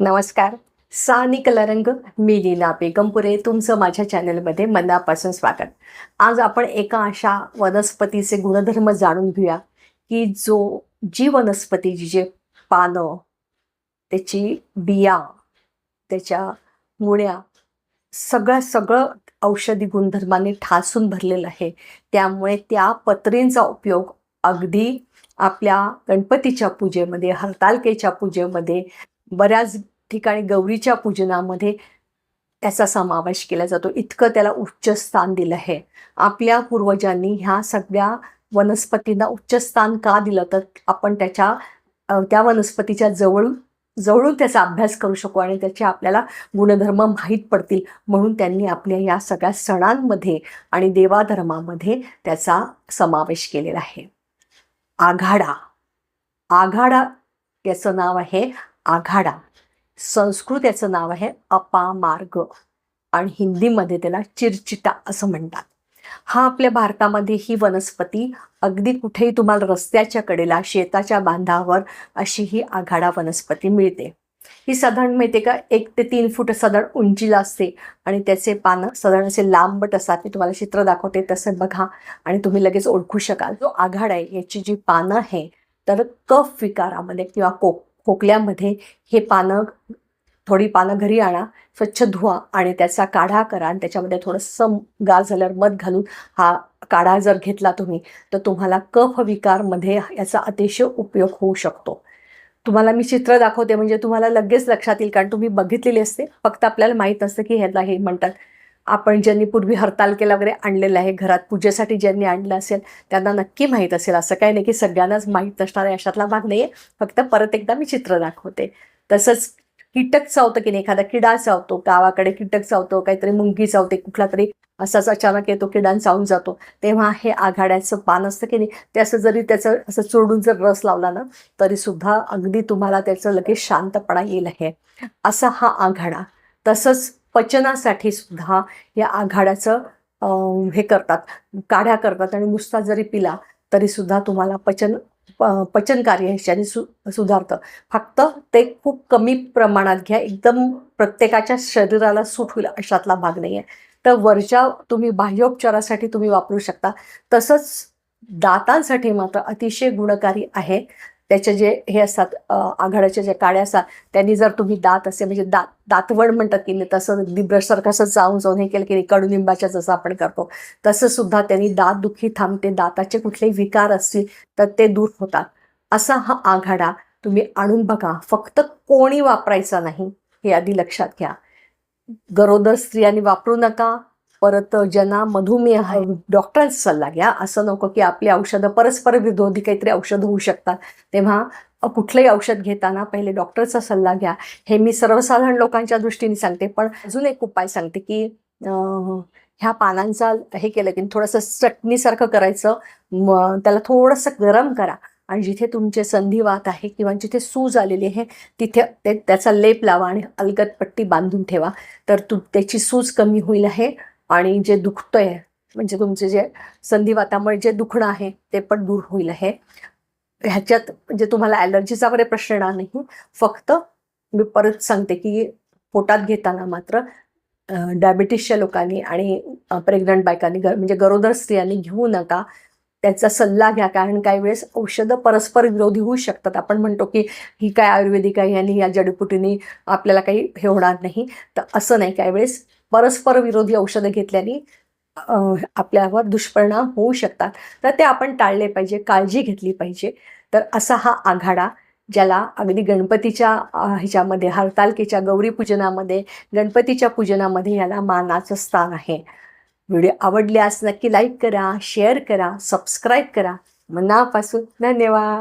नमस्कार. सानिक रंग मी लीना बेगमपुरे तुमचं माझ्या चॅनलमध्ये मनापासून स्वागत. आज आपण एका अशा वनस्पतीचे गुणधर्म जाणून घेऊया की जी वनस्पती जे पानं, त्याची बिया, त्याच्या मुळ्या सगळं औषधी गुणधर्माने ठासून भरलेलं आहे. त्यामुळे त्या पत्रींचा उपयोग अगदी आपल्या गणपतीच्या पूजेमध्ये, हरतालिकेच्या पूजेमध्ये, बऱ्याच ठिकाणी गौरीच्या पूजनामध्ये त्याचा समावेश केला जातो. इतकं त्याला उच्च स्थान दिलं आहे. आपल्या पूर्वजांनी ह्या सगळ्या वनस्पतींना उच्च स्थान का दिलं, तर आपण त्या वनस्पतीच्या जवळून त्याचा अभ्यास करू शकू आणि त्याचे आपल्याला गुणधर्म माहीत पडतील, म्हणून त्यांनी आपल्या या सगळ्या सणांमध्ये आणि देवाधर्मामध्ये त्याचा समावेश केलेला आहे. आघाडा याचं नाव आहे आघाडा. संस्कृत याचं नाव आहे अपामार्ग आणि हिंदीमध्ये त्याला चिरचिटा असं म्हणतात. हा आपल्या भारतामध्ये ही वनस्पती अगदी कुठेही तुम्हाला रस्त्याच्या कडेला, शेताच्या बांधावर अशी ही आघाडा वनस्पती मिळते. ही साधारण माहिती का 1 ते 3 फूट साधारण उंचीला असते आणि त्याचे पानं साधारण असे लांबट असतात. मी तुम्हाला चित्र दाखवते तसं बघा आणि तुम्ही लगेच ओळखू शकाल. जो आघाडा आहे याची जी पानं आहे, तर कफ विकारामध्ये किंवा खोकल्यामध्ये थोडी पानं घरी आणा, स्वच्छ धुवा आणि त्याचा काढा करा आणि त्याच्यामध्ये थोडंसं गार झाल्यावर मध घालून हा काढा जर घेतला तुम्ही, तर तुम्हाला कफ विकारमध्ये याचा अतिशय उपयोग होऊ शकतो. तुम्हाला मी चित्र दाखवते म्हणजे तुम्हाला लगेच लक्षात येईल, कारण तुम्ही बघितलेली असते, फक्त आपल्याला माहीत असतं की ह्याला हे म्हणतात. आपण ज्यांनी पूर्वी हरतालिकेला वगैरे आणलेलं आहे, घरात पूजेसाठी ज्यांनी आणलं असेल त्यांना नक्की माहीत असेल. असं काही नाही की सगळ्यांनाच माहीत नसणार आहे, अशातला भाग नाही आहे. फक्त परत एकदा मी चित्र दाखवते. तसंच कीटक चावतं की नाही, एखादा किडा चावतो, गावाकडे कीटक चावतो, काहीतरी मुंगी चावते, कुठला तरी असाच अचानक येतो किडा चावून जातो, तेव्हा हे आघाड्याचं पान असतं की नाही, ते असं जरी त्याचं असं चोडून जर रस लावला ना, तरीसुद्धा अगदी तुम्हाला त्याचं लगेच शांतपणा येईल आहे असा हा आघाडा. तसंच पचनासाठी सुद्धा या आघाड्याचं हे करतात, काढ्या करतात आणि नुसता जरी पिला तरीसुद्धा तुम्हाला पचन कार्य ह्याच्याने सुधारतं. फक्त ते खूप कमी प्रमाणात घ्या, एकदम प्रत्येकाच्या शरीराला सूट होईल अशातला भाग नाही आहे. तर वरच्या तुम्ही बाह्योपचारासाठी तुम्ही वापरू शकता. तसंच दातांसाठी मात्र अतिशय गुणकारी आहे. त्याचे जे हे असतात, आघाड्याच्या ज्या काड्या असतात, त्यांनी जर तुम्ही दात असे म्हणजे दातवड म्हणतात की नाही, तसं अगदी ब्रशसारखं असं चावून हे केलं की नाही, कडुनिंबाच्या जसं आपण करतो तसं सुद्धा त्यांनी दातदुखी थांबते. दाताचे कुठलेही विकार असतील तर ते दूर होतात. असा हा आघाडा तुम्ही आणून बघा. फक्त कोणी वापरायचा नाही हे आधी लक्षात घ्या. गरोदर स्त्रियांनी वापरू नका. परत ज्यांना मधुमेह आहे डॉक्टरांचा सल्ला घ्या. असं नको की आपली औषधं परस्पर विरोधी काहीतरी औषधं होऊ शकतात, तेव्हा कुठलंही औषध घेताना पहिले डॉक्टरचा सल्ला घ्या. हे मी सर्वसाधारण लोकांच्या दृष्टीने सांगते. पण अजून एक उपाय सांगते की ह्या पानांचा हे केलं की थोडंसं चटणीसारखं करायचं, त्याला थोडंसं गरम करा आणि जिथे तुमचे संधिवात आहे किंवा जिथे सूज आलेली आहे तिथे त्याचा लेप लावा आणि अलगद पट्टी बांधून ठेवा. तर त्याची सूज कमी होईल आहे आणि जे दुखतंय म्हणजे तुमचे जे संधिवातामुळे जे दुखणं आहे ते पण दूर होईल आहे. ह्याच्यात म्हणजे तुम्हाला ॲलर्जीचा वगैरे प्रश्न येणार नाही. फक्त मी परत सांगते की पोटात घेताना मात्र डायबिटीसच्या लोकांनी आणि प्रेग्नंट बायकांनी म्हणजे गरोदर स्त्रियांनी घेऊ नका. त्याचा सल्ला घ्या, कारण काही वेळेस औषधं परस्पर विरोधी होऊ शकतात. आपण म्हणतो की ही काय आयुर्वेदिक आहे आणि या जडीबुटीने आपल्याला काही हे होणार नाही, तर असं नाही. काही वेळेस परस्पर विरोधी औषधं घेतल्याने आपल्यावर दुष्परिणाम होऊ शकतात, तर ते आपण टाळले पाहिजे, काळजी घेतली पाहिजे. तर असा हा आघाडा, ज्याला अगदी गणपतीच्या ह्याच्यामध्ये, हरतालिकेच्या गौरीपूजनामध्ये, गणपतीच्या पूजनामध्ये याला मानाचं स्थान आहे. व्हिडिओ आवडल्यास नक्की लाईक करा, शेअर करा, सबस्क्राईब करा. मनापासून धन्यवाद.